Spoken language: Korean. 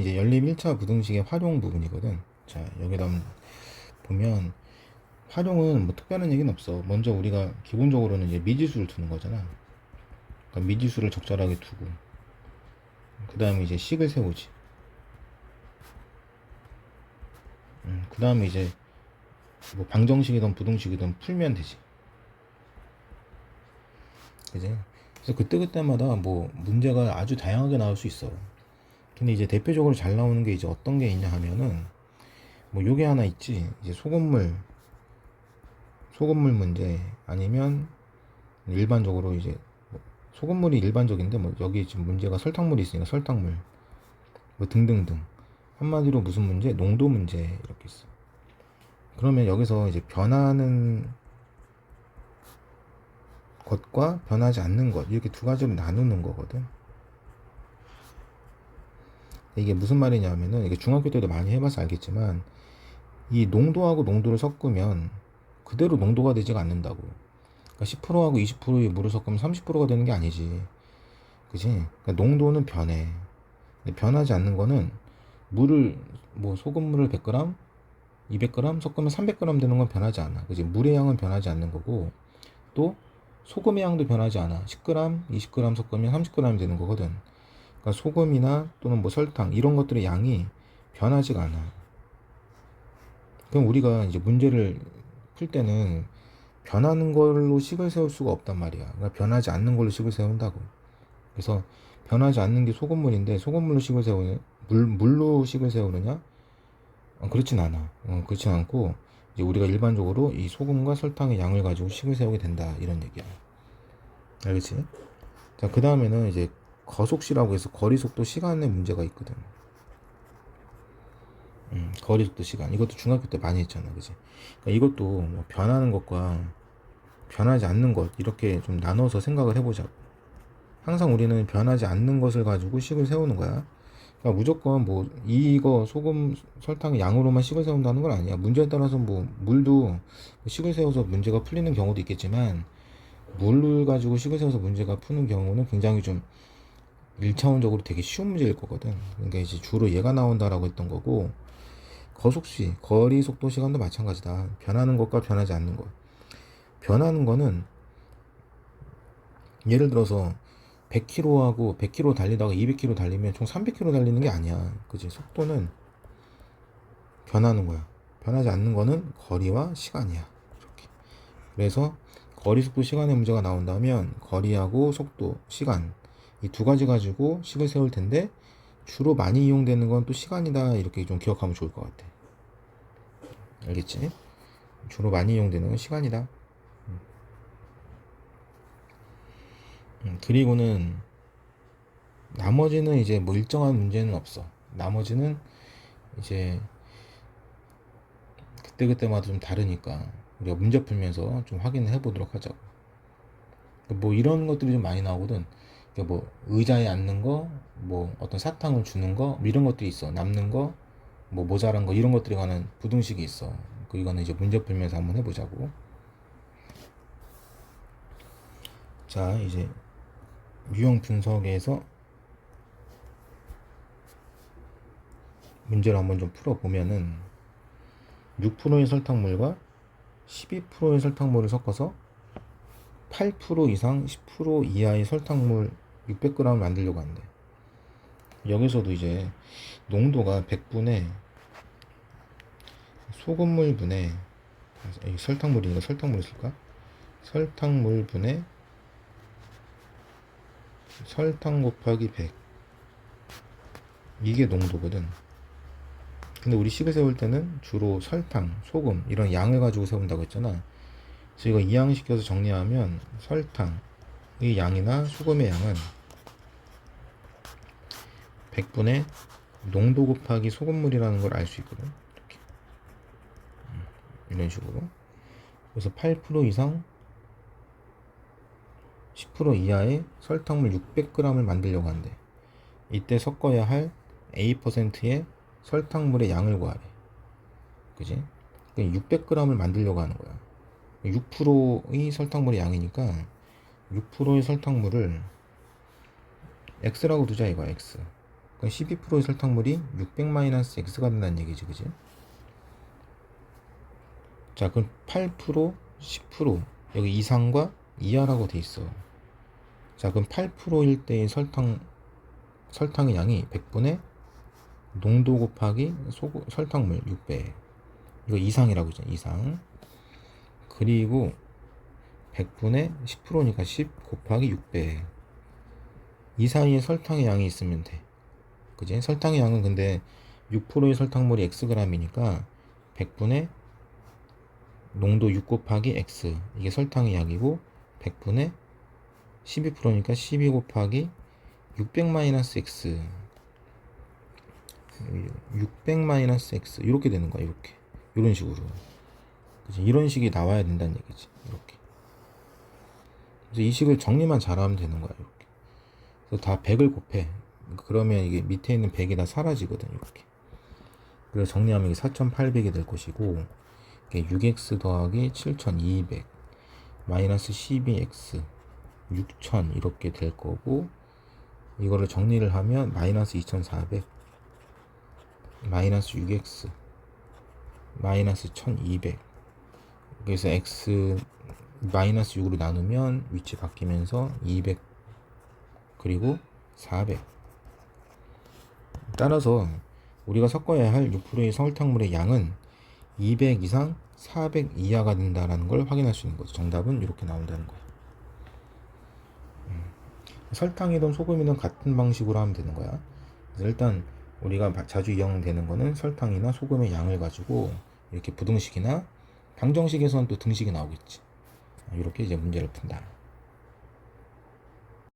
이제 연립 1차 부등식의 활용 부분이거든. 자, 여기다 보면 활용은 뭐 특별한 얘기는 없어. 먼저 우리가 기본적으로는 이제 미지수를 두는 거잖아. 그러니까 미지수를 적절하게 두고 그 다음에 이제 식을 세우지. 그 다음에 이제 뭐 방정식이든 부등식이든 풀면 되지. 그지? 그래서 그때그때마다 뭐 문제가 아주 다양하게 나올 수 있어. 근데 이제 대표적으로 잘 나오는 게 이제 어떤 게 있냐 하면은 뭐 요게 하나 있지. 이제 소금물 문제 아니면 일반적으로 이제 뭐 소금물이 일반적인데 뭐 여기 지금 문제가 설탕물이 있으니까 설탕물 뭐 등등등. 한마디로 무슨 문제? 농도 문제 이렇게 있어. 그러면 여기서 이제 변하는 것과 변하지 않는 것 이렇게 두 가지로 나누는 거거든. 이게 무슨 말이냐면은 이게 중학교 때도 많이 해봐서 알겠지만 이 농도하고 농도를 섞으면 그대로 농도가 되지가 않는다고. 그러니까 10%하고 20%의 물을 섞으면 30%가 되는 게 아니지. 그지? 그러니까 농도는 변해. 근데 변하지 않는 거는 물을 뭐 소금물을 100g, 200g 섞으면 300g 되는 건 변하지 않아. 그지? 물의 양은 변하지 않는 거고 또 소금의 양도 변하지 않아. 10g, 20g 섞으면 30g 되는 거거든. 그러니까 소금이나 또는 뭐 설탕 이런 것들의 양이 변하지가 않아. 그럼 우리가 이제 문제를 풀 때는 변하는 걸로 식을 세울 수가 없단 말이야. 그러니까 변하지 않는 걸로 식을 세운다고. 그래서 변하지 않는 게 소금물인데 소금물로 식을 세우냐? 물로 식을 세우느냐? 그렇진 않아. 그렇진 않고 이제 우리가 일반적으로 이 소금과 설탕의 양을 가지고 식을 세우게 된다 이런 얘기야. 알겠지? 자, 그 다음에는 이제 거속시라고 해서 거리 속도 시간의 문제가 있거든. 거리 속도 시간 이것도 중학교 때 많이 했잖아, 그지? 그러니까 이것도 뭐 변하는 것과 변하지 않는 것 이렇게 좀 나눠서 생각을 해보자고. 항상 우리는 변하지 않는 것을 가지고 식을 세우는 거야. 그러니까 무조건 뭐 이거 소금 설탕 양으로만 식을 세운다는 건 아니야. 문제에 따라서 뭐 물도 식을 세워서 문제가 풀리는 경우도 있겠지만 물을 가지고 식을 세워서 문제가 푸는 경우는 굉장히 좀 1차원적으로 되게 쉬운 문제일 거거든. 그러니까 이제 주로 얘가 나온다라고 했던 거고 거속시 거리 속도 시간도 마찬가지다. 변하는 것과 변하지 않는 것. 변하는 거는 예를 들어서 100km하고 100km 달리다가 200km 달리면 총 300km 달리는 게 아니야. 그지? 속도는 변하는 거야. 변하지 않는 거는 거리와 시간이야. 이렇게. 그래서 거리 속도 시간의 문제가 나온다면 거리하고 속도 시간 이 두 가지 가지고 식을 세울 텐데 주로 많이 이용되는 건 또 시간이다 이렇게 좀 기억하면 좋을 것 같아. 알겠지? 주로 많이 이용되는 건 시간이다. 그리고는 나머지는 이제 뭐 일정한 문제는 없어. 나머지는 이제 그때그때마다 좀 다르니까 우리가 문제 풀면서 좀 확인을 해보도록 하자고. 뭐 이런 것들이 좀 많이 나오거든. 뭐 의자에 앉는 거, 뭐 어떤 사탕을 주는 거, 뭐 이런 것들이 있어. 남는 거, 뭐 모자란 거 이런 것들에 관한 부등식이 있어. 이거는 이제 문제 풀면서 한번 해보자고. 자, 이제 유형 분석에서 문제를 한번 좀 풀어보면은 6%의 설탕물과 12%의 설탕물을 섞어서 8% 이상 10% 이하의 설탕물 600g을 만들려고 하는데 여기서도 이제 농도가 100분의 소금물분의 설탕물이니까 설탕물이 있을까? 설탕물분의 설탕 곱하기 100 이게 농도거든. 근데 우리 식을 세울 때는 주로 설탕, 소금 이런 양을 가지고 세운다고 했잖아. 그래서 이거 이항시켜서 정리하면 설탕의 양이나 소금의 양은 100분의 농도 곱하기 소금물이라는 걸 알 수 있거든. 이렇게. 이런 식으로. 그래서 8% 이상 10% 이하의 설탕물 600g을 만들려고 하는데 이때 섞어야 할 A%의 설탕물의 양을 구하래. 그지? 600g을 만들려고 하는 거야. 6%의 설탕물의 양이니까 6%의 설탕물을 X라고 두자 이거야. X. 그러니까 12%의 설탕물이 600-x가 된다는 얘기지, 그지? 자, 그럼 8%, 10% 여기 이상과 이하라고 돼 있어. 자, 그럼 8%일 때의 설탕의 양이 100분의 농도 곱하기 설탕물 6배. 이거 이상이라고 했잖아, 이상. 그리고 100분의 10%니까 10 곱하기 6배. 이 사이에 설탕의 양이 있으면 돼. 그지? 설탕의 양은 근데 6%의 설탕물이 xg이니까 100분의 농도 6 곱하기 x. 이게 설탕의 양이고 100분의 12%니까 12 곱하기 600-x. 600-x 이렇게 되는 거야. 이렇게 이런 식으로. 그치? 이런 식이 나와야 된다는 얘기지. 이렇게. 그래서 이 식을 정리만 잘하면 되는 거야. 이렇게. 그래서 다 100을 곱해. 그러면 이게 밑에 있는 100이 다 사라지거든. 이렇게. 그래서 정리하면 이게 4800이 될 것이고, 이게 6x 더하기 7200 마이너스 12x 6000 이렇게 될 거고, 이거를 정리를 하면 마이너스 2400 마이너스 6x 마이너스 1200. 그래서 x 마이너스 6으로 나누면 위치 바뀌면서 200 그리고 400. 따라서 우리가 섞어야 할 6%의 설탕물의 양은 200 이상 400 이하가 된다라는 걸 확인할 수 있는 거죠. 정답은 이렇게 나온다는 거예요. 설탕이든 소금이든 같은 방식으로 하면 되는 거야. 그래서 일단 우리가 자주 이용되는 거는 설탕이나 소금의 양을 가지고 이렇게 부등식이나 방정식에서는 또 등식이 나오겠지. 이렇게 이제 문제를 푼다.